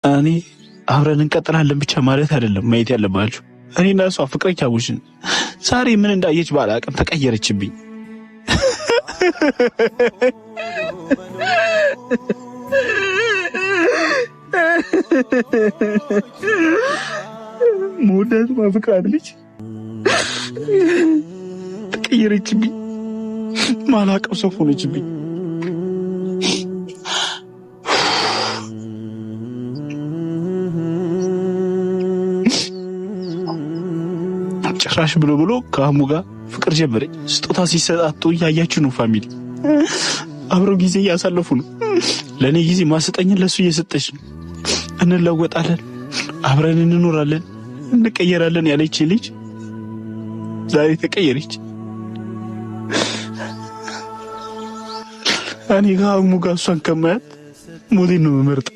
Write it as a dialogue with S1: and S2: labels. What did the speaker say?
S1: እኔ አብረን እንቀጥላለን ብቻ ማለት አይደለም ማየት ያለባችሁ። እኔና እሷ ፍቅረኛሞች ነን። ዛሬ ምን እንዳየች ባላቅም ተቀየረችብኝ። ሞዳት ማፍቃት ልጅ ተቀየረችብኝ። ማላቀው ሰው ሆነችብኝ። ጭራሽ ብሎ ከአህሙ ጋር ፍቅር ጀመረኝ። ስጦታ ሲሰጣጡ እያያችሁ ነው። ፋሚሊ አብረው ጊዜ እያሳለፉ ነው። ለእኔ ጊዜ ማሰጠኝን ለእሱ እየሰጠች ነው። እንለወጣለን፣ አብረን እንኖራለን፣ እንቀየራለን ያለች ልጅ ዛሬ ተቀየረች። እኔ ከአህሙ ጋር እሷን ከማያት ሞቴን ነው የምመርጠው።